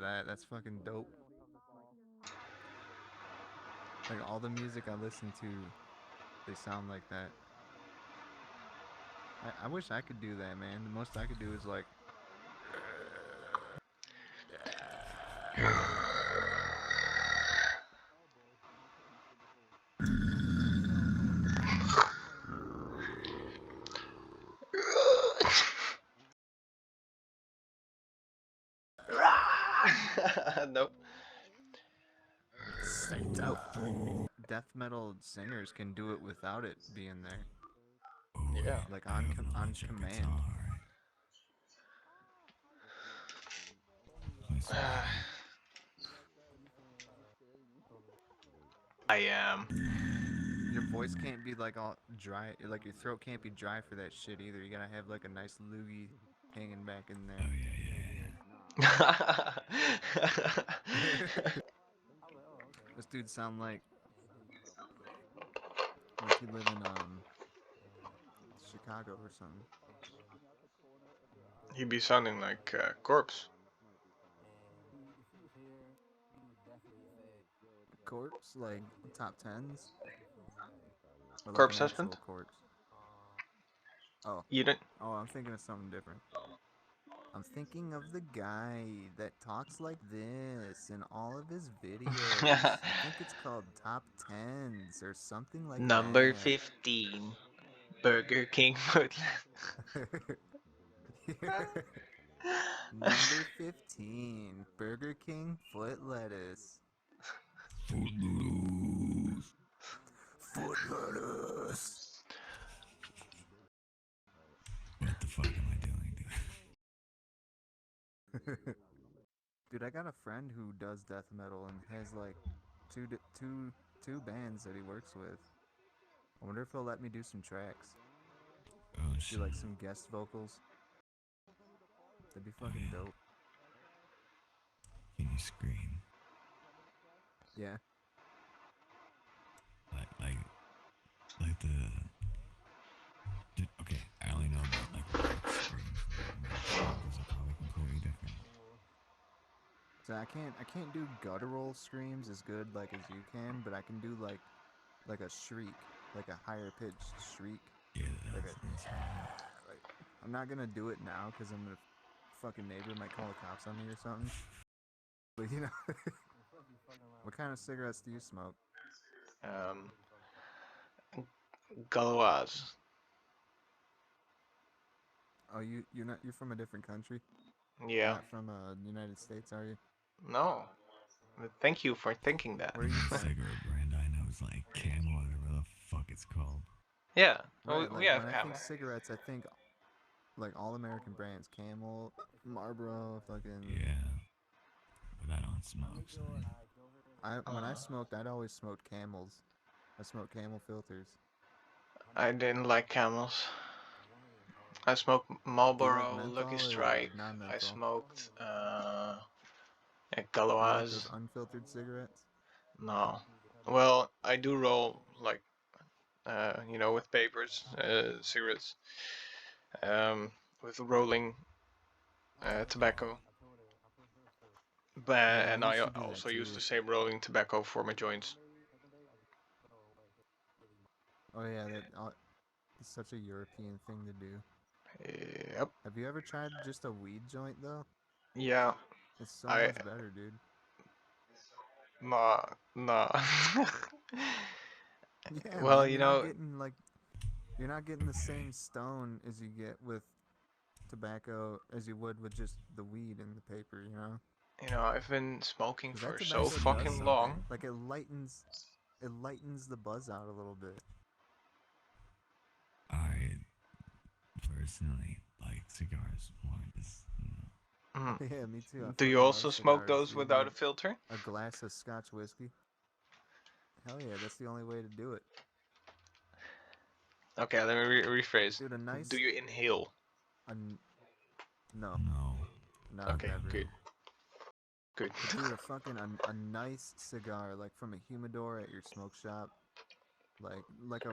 that. That's fucking dope. Like all the music I listen to, they sound like that. I wish I could do that, man. The most I could do is like. Nope. Death metal singers can do it without it being there, Yeah. like on command. I am. Your voice can't be like all dry. Like your throat can't be dry for that shit either. You gotta have like a nice loogie hanging back in there. This dude sound like he live in Chicago or something. He'd be sounding like corpse. Corpse, like top tens, or like an Corpse husband? actual corpse. Oh, You don't. I'm thinking of something different. I'm thinking of the guy that talks like this in all of his videos. I think it's called Top Tens or something like Number that. 15. Burger King foot. Number 15, Burger King foot lettuce. Foot lettuce. What the fuck am I doing, dude? Dude, I got a friend who does death metal and has like two bands that he works with. I wonder if he'll let me do some tracks. Oh Do shit. like some guest vocals. That'd be fucking yeah. dope. Can you scream? Yeah. Like the. Okay, I only know about like rock screams. Those are probably completely different. So I can't do guttural screams as good like as you can, but I can do like a shriek, like a higher pitched shriek. Yeah, Like that's like, I'm not gonna do it now because I'm gonna fucking neighbor might call the cops on me or something. But you know, what kind of cigarettes do you smoke? Um, Galois. Oh, you're from a different country. You're Yeah. not from the United States, are you? No. But thank you for thinking that. Where are the you only from? cigarette brand I know is like Camel or whatever the fuck it's called. Yeah. Right, We like have when I think camel. cigarettes, I think like all American brands, Camel, Marlboro, fucking. Yeah, but I don't smoke, son. When I Uh, smoked, I'd always smoked Camels. I smoked Camel filters. I didn't like camels. I smoked Do you like Marlboro, Lucky menthol or Strike. I non-menthol? smoked Do you like those Galois. unfiltered cigarettes? No. Well, I do roll like with papers, cigarettes, um, with rolling tobacco. But Yeah, I and I used to do that also use too. the same rolling tobacco for my joints. Oh yeah, it's such a European thing to do. Yep. Have you ever tried just a weed joint though? Yeah. It's so I much better, dude. nah nah. Yeah, Well, man, you're not getting the Okay. same stone as you get with tobacco as you would with just the weed and the paper, you know? I've been smoking Because that for so tobacco does fucking something. long. Like it lightens the buzz out a little bit. I personally like cigars more. Just, Mm. Yeah, me too. I Do you fucking love also smoke cigars, those dude. without a filter? A glass of Scotch whiskey. Hell yeah, that's the only way to do it, Okay, let me rephrase. dude. Do you inhale? A no, no. no, Okay, never. good, good. But dude, a nice cigar, like from a humidor at your smoke shop, like a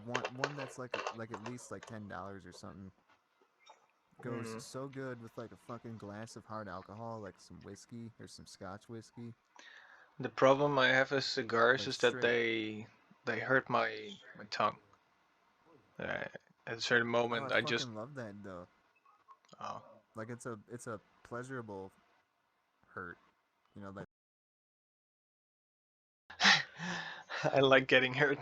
one that's like at least like $10 or something. Goes so good with like a fucking glass of hard alcohol, like some whiskey or some Scotch whiskey. The problem I have with cigars Like is that straight. they hurt my tongue. Uh, at a certain Oh, I moment, I just fucking love that though. oh. Like it's a pleasurable hurt. You know that. I like getting hurt.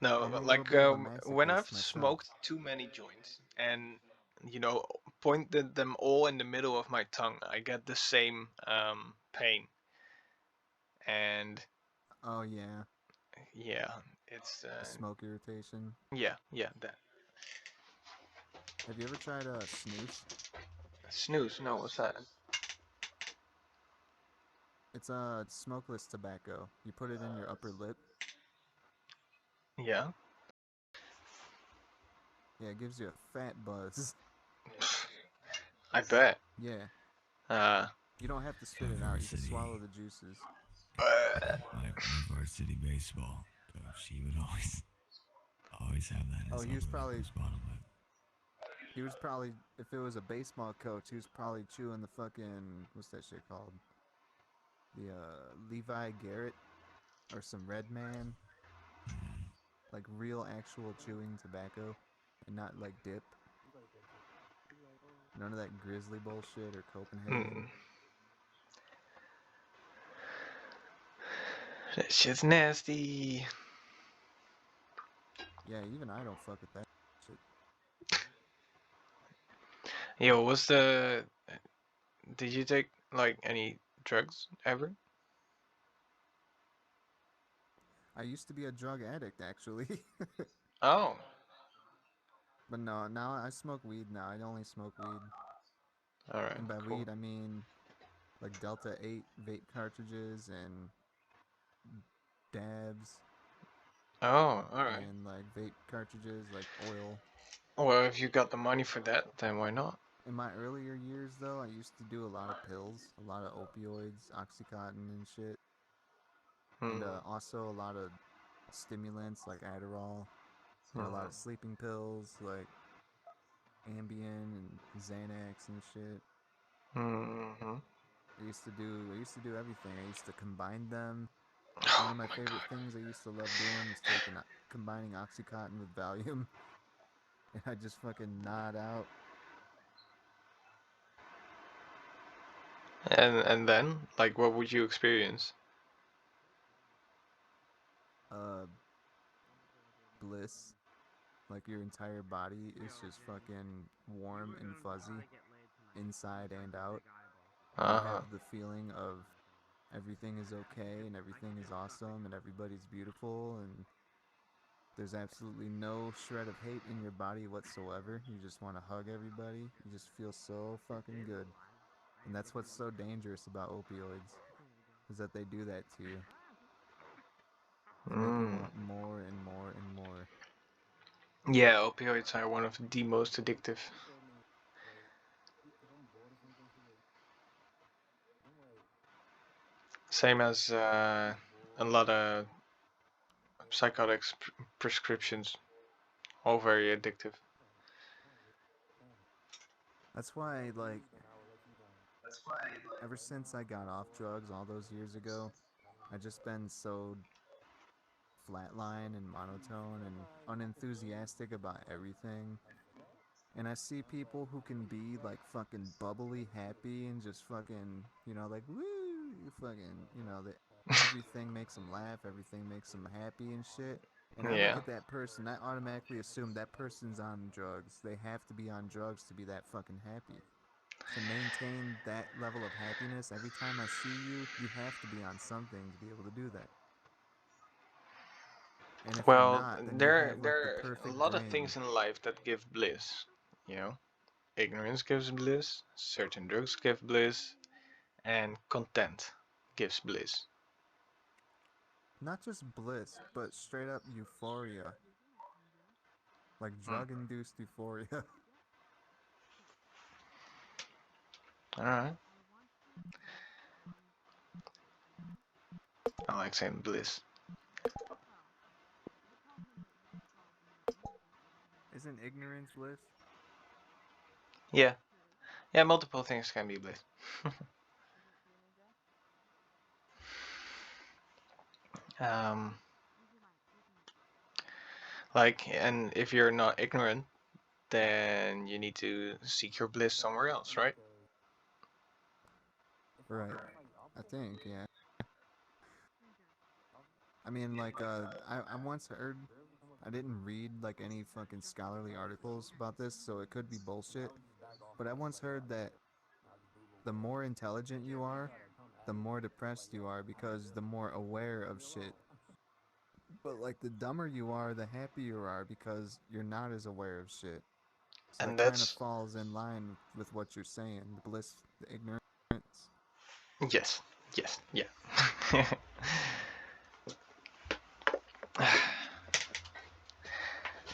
No, I'm a but little like bit of a when I've masochist myself. smoked too many joints and you know pointed them all in the middle of my tongue, I get the same pain. And Oh yeah, yeah, it's the smoke irritation. yeah that Have you ever tried a snooze? snooze. No, what's that? It's a smokeless tobacco. You put it in your upper lip. Yeah, Yeah, it gives you a fat buzz. I bet. Yeah, Uh, you don't have to spit Yeah, it out. You can swallow varsity. the juices. My varsity baseball coach, he would always have that in Oh, his his bottom lip. he was probably if it was a baseball coach, he was probably chewing the fucking what's that shit called? The Levi Garrett or some Red Man, like real actual chewing tobacco, and not like dip. None of that grizzly bullshit or mm, Copenhagen. that shit's nasty. Yeah, even I don't fuck with that shit. Yo, what's the? Did you take like any drugs ever? I used to be a drug addict actually, Oh, but no, now I smoke weed. Now I only smoke weed, all right, and by cool. weed I mean like Delta 8 vape cartridges and dabs Oh, all right. and like vape cartridges like oil. Well, if you got the money for that, then why not? In my earlier years though, I used to do a lot of pills, a lot of opioids, oxycontin and shit, and Hmm. also a lot of stimulants like Adderall and a lot of Hmm. sleeping pills like Ambien and Xanax and shit. Hmm. I used to do everything. I used to combine them. One Oh of my my favorite things I used to love doing was taking combining OxyContin with Valium, and I just fucking nod out. god. And then, like, what would you experience? Uh, bliss. Like your entire body is just fucking warm and fuzzy, inside and out, and you Uh have the feeling of everything is okay and everything is awesome and everybody's beautiful and there's absolutely no shred of hate in your body whatsoever. You just want to hug everybody. You just feel so fucking good. And that's what's so dangerous about opioids, is that they do that to you. They make you mm. want more and more and more. Yeah, opioids are one of the most addictive. Same as a lot of psychotics prescriptions, all very addictive. That's why, like, ever since I got off drugs all those years ago, I just been so flatline and monotone and unenthusiastic about everything. And I see people who can be like fucking bubbly happy and just fucking, like woo, fucking, that everything makes them laugh, everything makes them happy and shit. And I look Yeah. at that person, I automatically assume that person's on drugs. They have to be on drugs to be that fucking happy. To maintain that level of happiness, every time I see you, you have to be on something to be able to do that. And if you're Well, not, then you have there like the are a perfect lot of brain. things in life that give bliss. You know, ignorance gives bliss, certain drugs give bliss, and content gives bliss. Not just bliss, but straight up euphoria. Like Hmm. drug induced euphoria. All right, I like saying bliss. Isn't ignorance bliss? Yeah, yeah. Multiple things can be bliss. um, like, and if you're not ignorant, then you need to seek your bliss somewhere else, right? Right. I think, yeah. I mean, like, I once heard, I didn't read, like, any fucking scholarly articles about this, so it could be bullshit, but I once heard that the more intelligent you are, the more depressed you are because the more aware of shit. But, like, the dumber you are, the happier you are because you're not as aware of shit. So And that kind of that's falls in line with what you're saying, the bliss, the ignorance. yes, yes, yeah.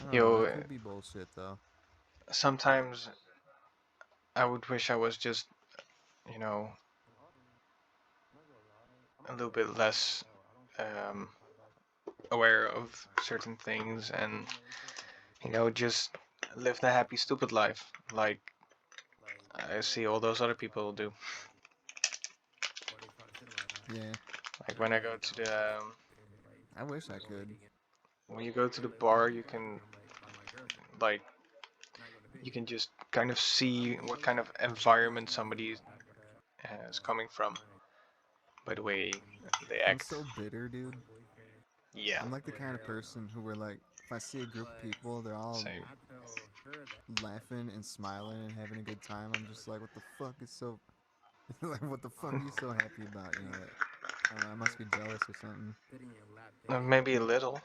I don't know, Yo, it could be bullshit, though. sometimes I would wish I was just, you know, a little bit less um, aware of certain things and, just live the happy, stupid life like I see all those other people do. Yeah, Like when I go to I wish I could. when you go to the bar, you can like you can just kind of see what kind of environment somebody is coming from by the way they I'm act. so bitter, dude. Yeah, I'm like the kind of person who, were like, if I see a group of people, they're all same. laughing and smiling and having a good time. I'm just like, what the fuck is so, like, what the fuck are you so happy about? You know, that, I don't know, I must be jealous or something. Maybe a little.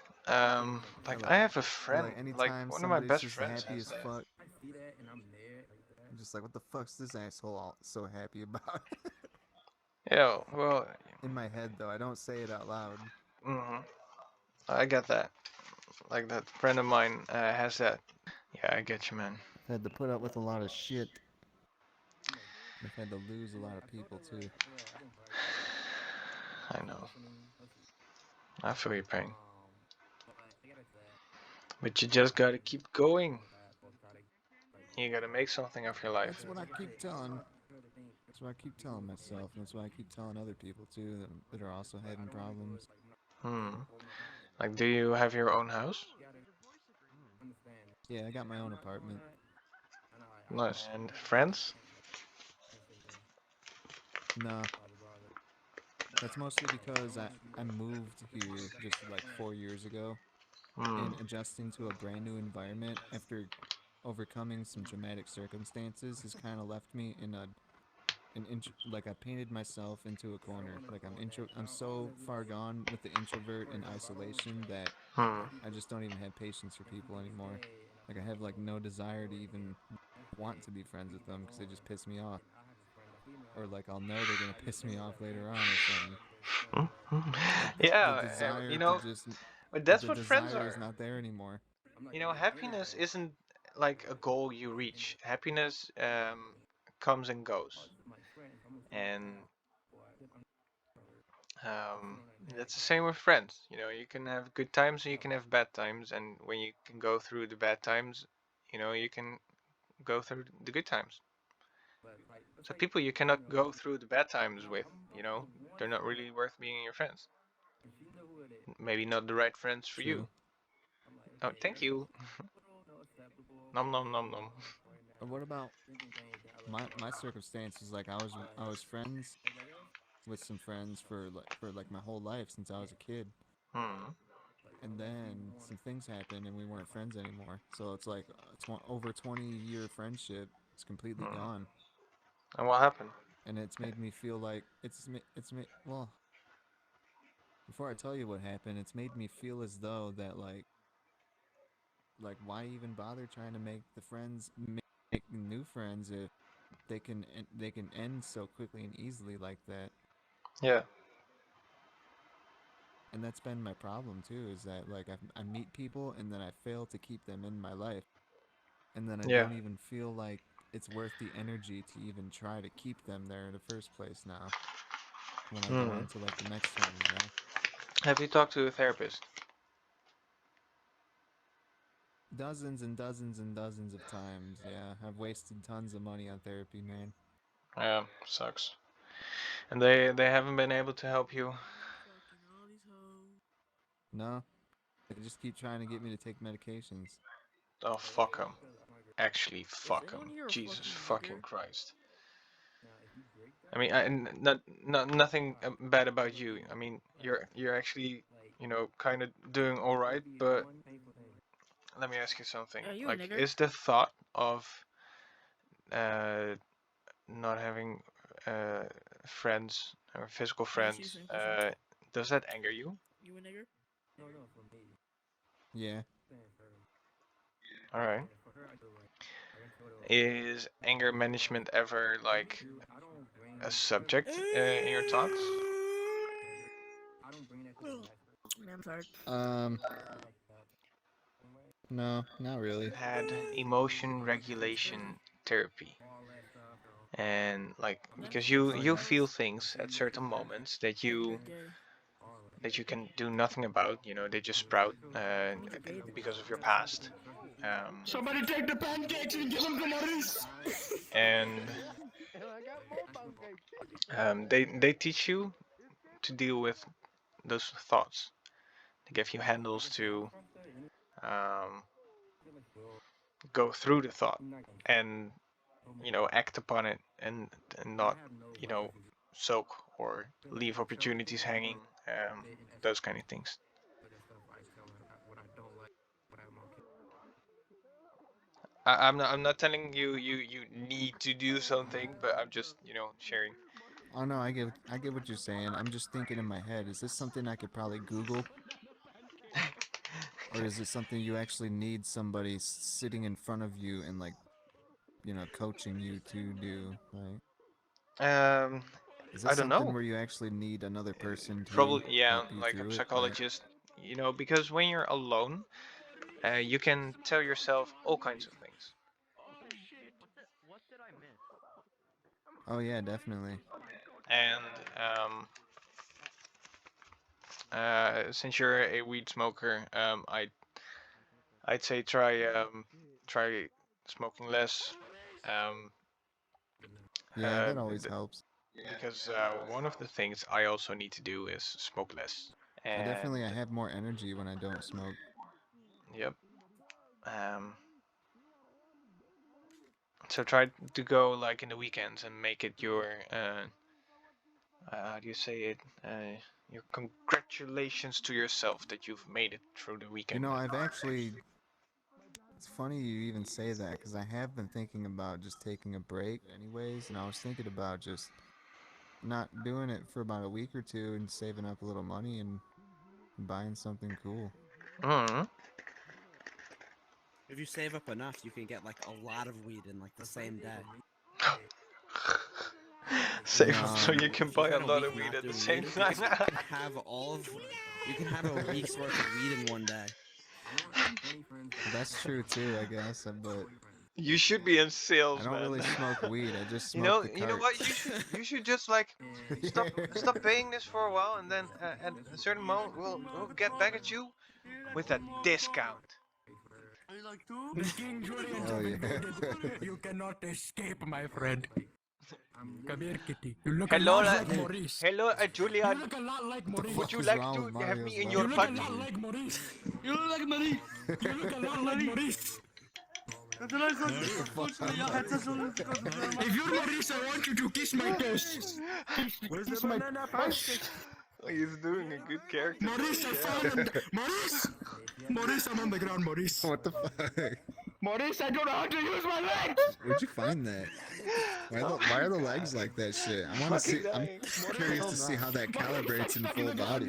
Or Like like, I have a or friend, like like anytime one of my somebody's best just friends happy has as that. fuck, I'm just like, what the fuck's this asshole all so happy about? Yeah, well, In my head, though, I don't say it out loud. hmm I get that. Like that friend of mine has that. Yeah, I get you, man. I've had to put up with a lot of shit. I've had to lose a lot of people too. I know. I feel your pain. But you just gotta keep going. You gotta make something of your life. That's what I keep telling. That's what I keep telling myself, and that's what I keep telling other people too that are also having problems. Hmm. Like, do you have your own house? Yeah, I got my own apartment. Nice. And friends? Nah, that's mostly because I moved here just like 4 years ago, Hmm. and adjusting to a brand new environment after overcoming some dramatic circumstances has kind of left me in like, I painted myself into a corner. Like, I'm so far gone with the introvert and isolation that Hmm. I just don't even have patience for people anymore. Like, I have like no desire to even want to be friends with them because they just piss me off, or like I'll know they're gonna piss me off later on or something. Like, the Yeah, desire to just but that's the what friends desire is are. not there anymore. Happiness isn't like a goal you reach. Happiness comes and goes, and um, that's the same with friends. You can have good times and you can have bad times, and when you can go through the bad times, you can go through the good times. So people you cannot go through the bad times with, they're not really worth being your friends. Maybe not the right friends for you. True. Oh, thank you. Nom nom nom nom. Or what about my circumstances? Like, I was friends with some friends for like my whole life since I was a kid, Hmm. and then some things happened and we weren't friends anymore. So it's like over 20-year friendship is completely Hmm. gone, And what happened? and it's made me feel like well, before I tell you what happened, it's made me feel as though that, like, why even bother trying to make new friends if they can end so quickly and easily like that. Yeah. And that's been my problem too, is that, like, I meet people and then I fail to keep them in my life, and then I Yeah. don't even feel like it's worth the energy to even try to keep them there in the first place now when I go Hmm. on to, like, the next one. Have you talked to a therapist? Dozens and dozens and dozens of times. Yeah, I've wasted tons of money on therapy, man. Yeah, sucks. And they haven't been able to help you. No, they just keep trying to get me to take medications. Oh, fuck them. Actually, fuck them. Jesus fucking Christ. I mean, nothing bad about you. I mean, you're actually, kind of doing all right. But let me ask you something. Like, is the thought of uh, not having uh, friends or physical friends, does that anger you? Yeah. All right. Is anger management ever like a subject in your talks? I'm sorry. No, not really. Had emotion regulation therapy, and like because you feel things at certain moments that you can do nothing about. They just sprout because of your past. Somebody take the pancakes and give them to Maurice. And they teach you to deal with those thoughts. They give you handles to um, go through the thought and act upon it, and not you know soak or leave opportunities hanging, those kind of things. I'm not telling you need to do something, but I'm just sharing. Oh no, I get what you're saying. I'm just thinking in my head, is this something I could probably Google? Or is it something you actually need somebody sitting in front of you and like, coaching you to do? Like, um is I this don't something know. where you actually need another person to Probably, yeah, help you like a through it? Like, psychologist, because when you're alone, you can tell yourself all kinds of things. oh yeah, definitely. And since you're a weed smoker, I'd say try smoking less. Um, Yeah, uh, that always th- helps. because one of the things I also need to do is smoke less. I And have more energy when I don't smoke. yep. Um, so try to go like in the weekends and make it your how do you say it? Your congratulations to yourself that you've made it through the weekend. I've actually. It's funny you even say that because I have been thinking about just taking a break, anyways, and I was thinking about just not doing it for about a week or two and saving up a little money and buying something cool. Mm. If you save up enough, you can get like a lot of weed in like the same day. Save up so No, you can If you buy a spend a lot week of weed not at the doing same weed, time. you can have you can have a week's worth of weed in one day. that's true too, I guess, but You should be in I sales, don't man. really smoke weed. I just you smoke know, the you know what? carts. You should just like stop paying this for a while, and then at a certain moment we'll get back at you with a discount. The King Julian Hell have yeah. invaded. You cannot escape, my friend. Come here, kitty. You look a Hello, lot like Maurice. hello, You Julian. look a lot like What the Maurice. Would fuck you is like wrong to with have Mario's me in You your look a welcome fudge? lot to like Maurice. You look like Maurice. You look a lot like Maurice. What the fuck? If you're Maurice, I want you to kiss my toes. Kiss my toes. He's doing a good character Maurice, voice, I yeah. found Maurice. Maurice, I'm on the ground, Maurice. What the fuck? Maurice, I don't know how to use my legs. Where'd you find that? Why are the legs like that shit? I want to see. Fucking I'm dying. curious to see how that calibrates in full body.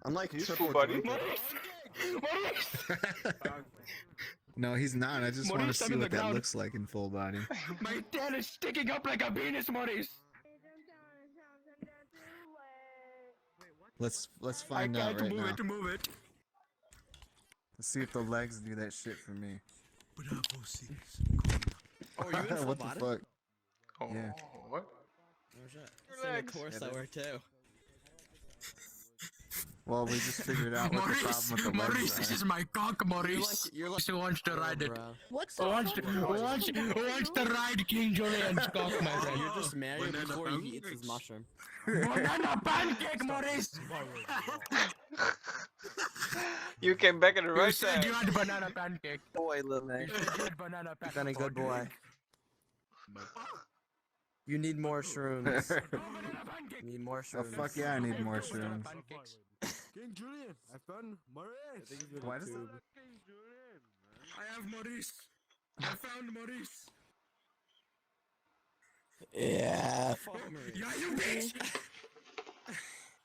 I'm like He's triple full body. Maurice. No, he's not. I just want to Maurice, I'm see in the what that ground. looks like in full body. My tail is sticking up like a penis, Maurice. Let's I find out can't right move now. it, move it. Let's see if the legs do that shit for me. Oh, are you in full What the body? fuck? Oh, Yeah. what? Oh shit. Same of course I wear too. Well, we just figured out what the problem with the legs This are. is my cock, Maurice. You're like Who wants to ride it? bro. What the Who wants to, fuck? who wants to ride King Julian's cock, my friend? You're just married Banana before he eats his pancakes. mushroom. Banana pancake, Maurice! You came back at the You right said time. you had banana pancake. Boy, little man. You said you had banana pancake. Been a good boy. You need more shrooms. You need more Oh shrooms. fuck yeah, I need more shrooms. King Julian, I found Maurice. Why does that? I have Maurice. I found Maurice. Yeah. Fuck Maurice. Yeah, you bitch!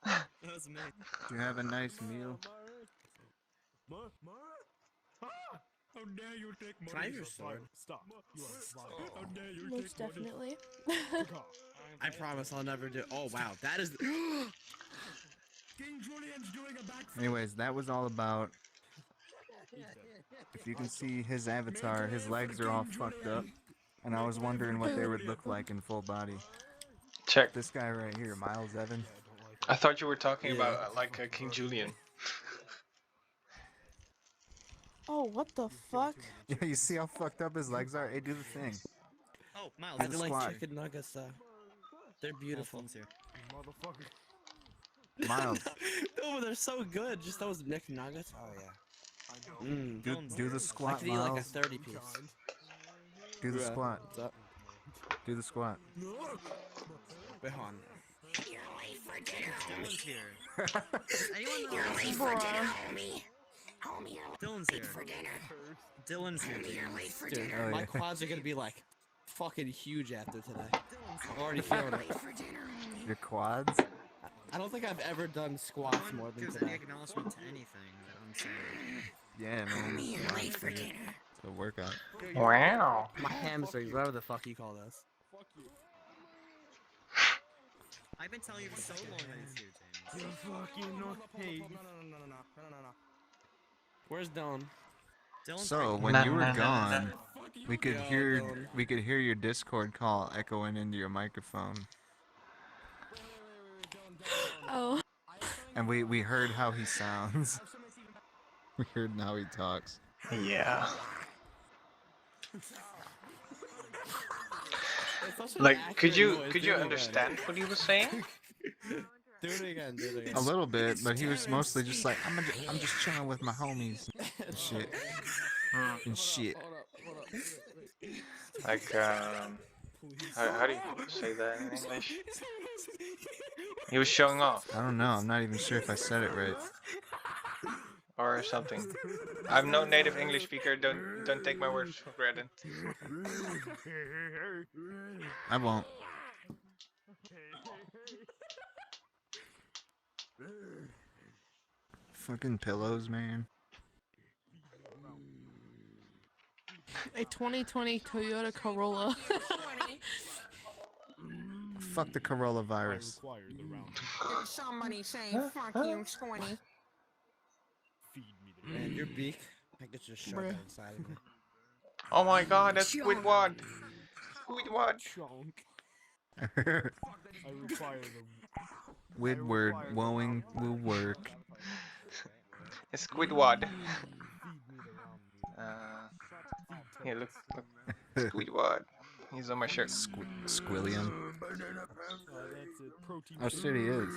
That was me. Do you have a nice meal? How dare you take Can I have your Maurice? sword? Stop. How dare you Most take Maurice? definitely. I promise I'll never do. Oh wow, that is. King Julian's doing a backflip. Anyways, that was all about. If you can see his avatar, his legs are all fucked up, and I was wondering what they would look like in full body. Check. This guy right here, Miles Evan. I thought you were talking Yeah. about like King Julian. Oh, what the fuck? Yeah, you see how fucked up his legs are? Hey, do the thing. Oh, Miles, Do I the do like squat. chicken nuggets though. They're beautiful. Motherfucker. Miles, Oh, they're so good. Just those Nick nuggets. Oh yeah. Mmm. do the I squat, could eat like a Miles. 30 piece. Do the squat. What's up? Do the squat. Wait, hold on. Dylan's here. Dylan's here. Dylan's here. Dude, Oh, my yeah. quads are gonna be like fucking huge after today. I'm already feeling it. Your quads? I don't think I've ever done squats more than today. acknowledgement to anything that I'm saying. Yeah, man. It's a workout. Wow. My hamstrings, whatever the fuck you call this. I've been telling you for so long that it's here, James. You fucking know. Hey. No. Where's Dylan? So when you were gone, we could hear your Discord call echoing into your microphone, Oh. and we heard how he sounds. We heard how he talks. Yeah. It's such an Like, accurate could you noise. Do it again. understand what he was saying? Do it again. Do it again. A little bit, but he was mostly just like, I'm just chilling with my homies and shit. And shit. Hold up. Like, how do you say that in English? He was showing off I don't know. I'm not even sure if I said it right. or something. I'm no native English speaker. Don't take my words for granted. I won't. Fucking pillows, man. A 2020 Toyota Corolla. Fuck the coronavirus. Somebody say fuck you, Squinty. Man, your beak. I get your shark Bruh. inside of me. Oh my god, that's Squidward. Squidward. Chunk. I require the Widward, woeing, will work. It's Squidward. feed me the Here, look. Squidward. He's on my shirt. Squilliam. that's it. Protein. Oh shit, he is.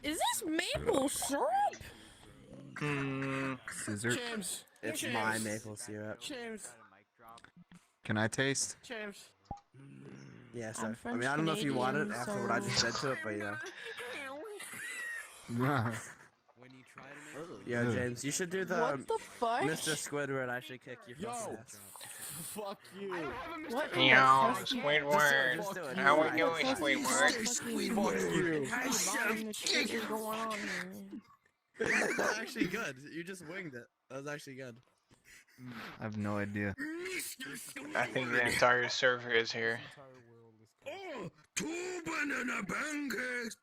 Is this maple syrup? Scissor. James. It's my maple syrup. James. Can I taste? James. Yeah, I'm sir. I mean, I don't know if you want it French after what I just said to it, but yeah. Yeah, Ugh. James, you should do the What the fuck? Mr. Squidward I should kick your fucking ass. Fuck you. What in Yo, the fuck? Squidward. Just do it. How we Right. doing, Squidward? Fuck you. The shit is going on here. That's actually good. You just winged it. That was actually good. I have no idea. I think the entire server is here. Entire world is Two banana pancakes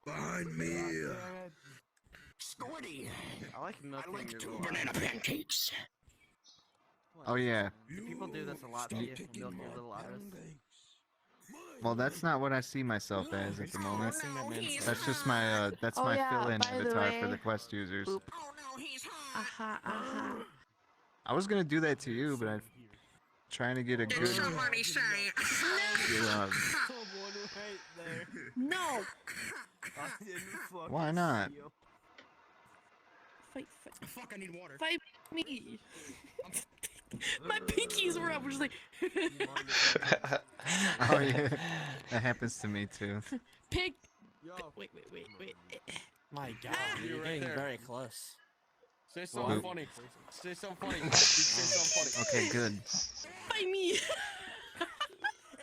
behind me. I like milking your little pancakes. Oh yeah. Do people do this a lot to you? Milk your little udders? Well, that's not what I see myself as at the moment. That's just my that's Oh my yeah, fill-in by the avatar for way. the quest users. Boop. Oh no, he's hot. Aha. I was gonna do that to you, but I'm trying to get a Did good. somebody say? good Someone right there. No. I didn't fucking Why not? see him. Fuck, I need water. Fight me. My pinkies were up. We're just like. Oh yeah, that happens to me too. Pig. Yo. Wait. My God, you're right getting there. very close. Say something What? funny. Say something funny. Say something funny. Okay, good. Fight me.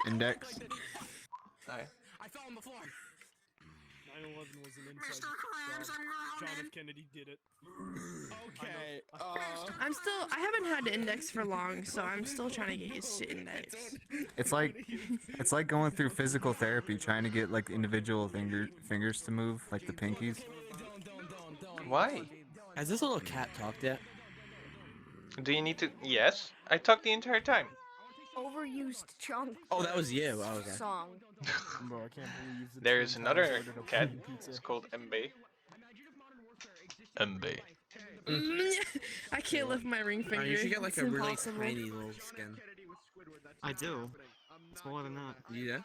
Index. Aye. I fell on the floor. 9/11 was an inside Mr. Krabs, job. I'm John grounded. F. Kennedy did it. Okay. I haven't had to index for long, so I'm still trying to get used to index. It's like going through physical therapy, trying to get like individual fingers to move, like the pinkies. Why? Has this little cat talked yet? Do you need to? Yes. I talked the entire time. Overused chunk. Oh, that was you. Oh, okay. Song. Bro, I can't believe the There's Twin another Towers ordered a cat. fucking pizza. It's called Mb. Mb. I can't lift my ring finger. You should get like It's a really impossible. tiny little skin. I do. Smaller than that. Yeah.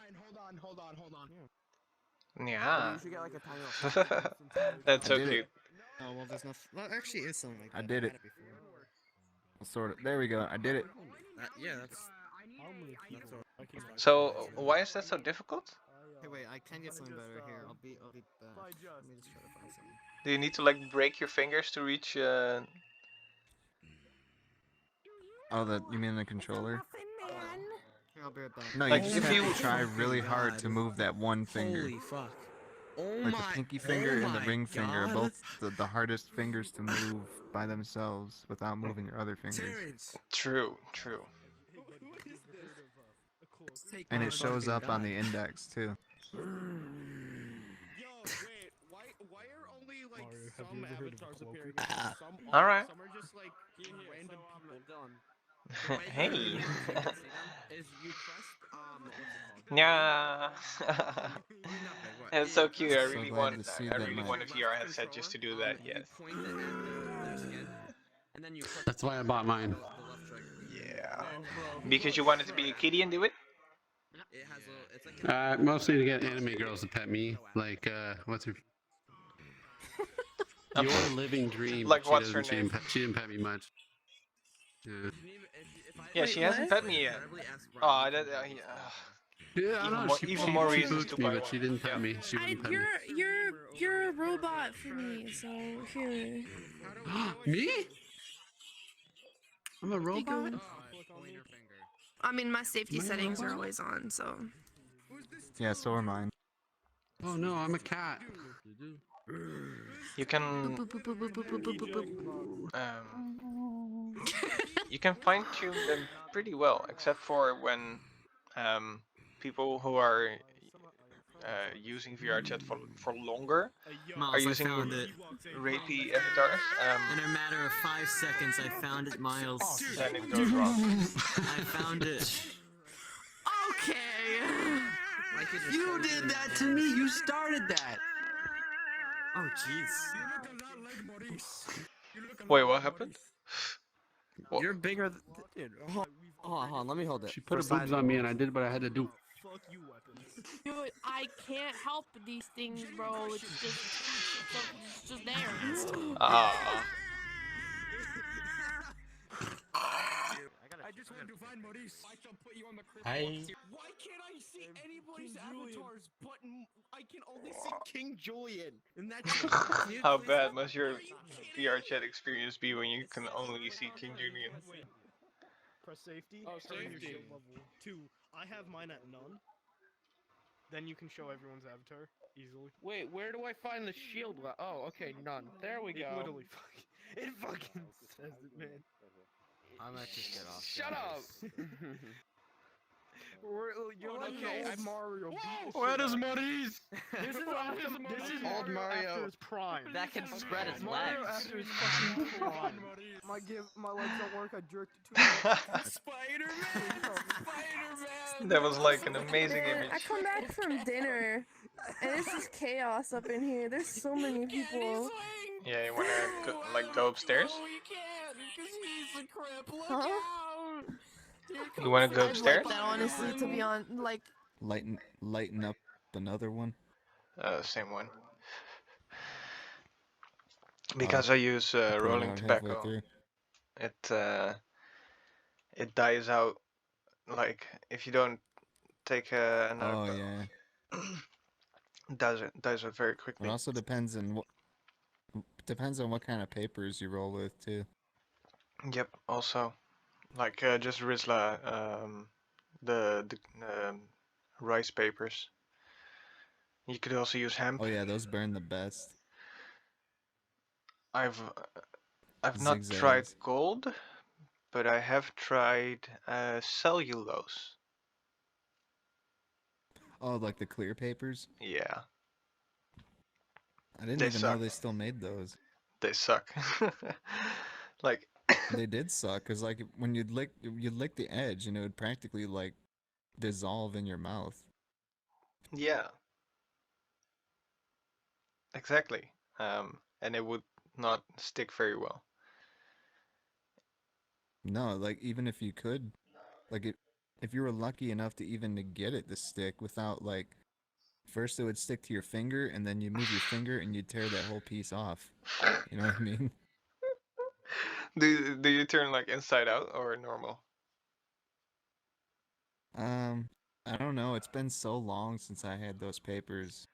Yeah. You should get like a tiny little That's so I did it. cute. Oh well, there's no. Well, actually, is something like that. I did I've it. had before. Sort of. There we go. I did it. Yeah, that's. So why is that so difficult? Hey, wait, I can get something better here. I'll be back. Let me just try to find something. Do you need to like break your fingers to reach? Oh, you mean the controller? Here, I'll be right back. No, you Like, just if have you- to try really hard God. to move that one finger. Holy fuck. Oh Like my. the pinky finger oh and the my ring finger are God. both the hardest fingers to move by themselves without moving your other fingers. Terrence. True. True. Take And my it shows fucking up on God. the index too. Yo, wait, why are only like Mario, have some you ever heard of avatars Cloaker? appearing? Ah. Some All right. Some are just like random people. Hey. Is you press what's it called? Yeah. It's so cute. I So really glad want. to see I that really my- want a VR headset just to do that. Yes. You point it at their skin, and then you press That's why I bought mine. the left trigger. Yeah. Because you wanted to be a kitty and do it. It has a, it's like Mostly to get anime girls to pet me. Like, what's her? Your living dream. Like, She what's her doesn't- name? She didn't pet me much. Yeah. Yeah, Wait, she hasn't what? pet me yet. Oh, that. Yeah. Yeah, I Even know. more- She, even she, more she reasons to spooked me, buy but one. she didn't pet Yeah. me. She wouldn't pet me. You're a robot for me, so here. Me? I'm a Be robot? good. I mean, my safety settings are always on, so. Yeah, so are mine. Oh no, I'm a cat. You can. Boop, boop, boop, boop, boop, boop, boop, boop, boop. You can fine tune them pretty well, except for when people who are using VRchat for longer are Miles, I using found it. rapey avatars. In a matter of 5 seconds, I found it, Miles. Then it goes wrong. I found it. Okay. You did that to me. You started that. Oh, jeez. Wait, what happened? What? You're bigger than. Dude, hold on, let me hold it. She put her For boobs side- on me and I did what I had to do. Fuck you, weapons. Dude, I can't help these things, bro. It's just there. Ah. I just wanted to find Maurice. I shall put you on the crib. Why can't I see anybody's avatars but I can only see King Julian? And that's How bad must your VRchat experience be when you can only see King Julian? Press safety. Oh, turn your safety. shield level 2. I have mine at none. Then you can show everyone's avatar easily. Wait, where do I find the shield? Oh, okay, none. There we It go. literally fucking says it, man. I might just get off. Shut up! You're like okay, the old Mario. beat the Where shit is out. Maurice? This is after, this is Old Mario after Mario. his prime. That can spread his Mario legs. after his fucking prime. My legs don't work. I jerked it too much. Spider-Man! Spider-Man! That was like an amazing Man, image. I come back from dinner, and it's just chaos up in here. There's so many people. Yeah, you wanna go upstairs? No, you can't, because he's a crip. Look Huh? out! Here You wanna comes go I'd like upstairs? that, honestly, to be on, like... Lighten up another one. Same one. Oh, Because I use I put it rolling out halfway tobacco. through. It dies out, like, if you don't take another Oh puff. yeah. Dies out very It quickly. also depends on what kind of papers you roll with too. Yep. Also, like just Rizla, the rice papers. You could also use hemp. Oh yeah, those burn the best. I've not tried Zigzags. gold, but I have tried cellulose. Oh, like the clear papers? Yeah, I didn't they even know suck. they still made those. They suck. Like They did suck, cause like when you'd lick the edge, and it would practically like dissolve in your mouth. yeah, exactly. And it would not stick very well. No, like even if you could, like if you were lucky enough to even to get it to stick without like, first it would stick to your finger, and then you move your finger and you'd tear that whole piece off. You know what I mean? Do you turn like inside out or normal? I don't know. It's been so long since I had those papers.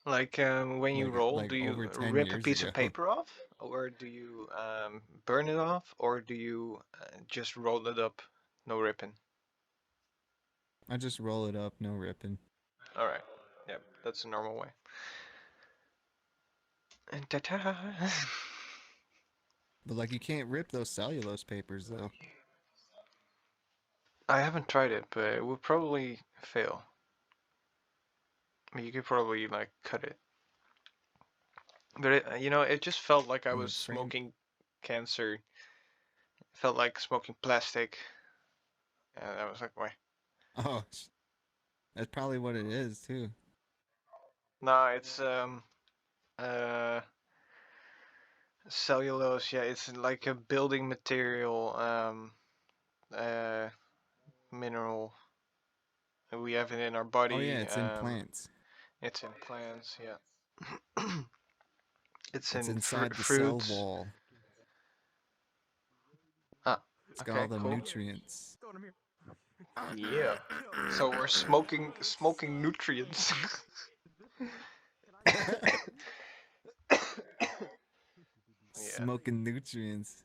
Like when you roll, Like do you over 10 rip a years piece ago. of paper off, or do you burn it off, or do you just roll it up, no ripping? I just roll it up, no ripping. All right. Yep, that's a normal way. And ta-ta. But like you can't rip those cellulose papers though. I haven't tried it, but it would probably fail. I mean, you could probably like cut it, but it just felt like I was Frame. smoking cancer. It felt like smoking plastic, and I was like, why? Oh, that's probably what it is too. No, it's uh cellulose. Yeah, it's like a building material mineral. We have it in our Oh yeah, body. it's in plants. It's in plants. Yeah. It's It's in inside the cell fruits. wall. Ah, It's got okay, all the cool. nutrients. Yeah. So we're smoking nutrients. Yeah. Smoking nutrients.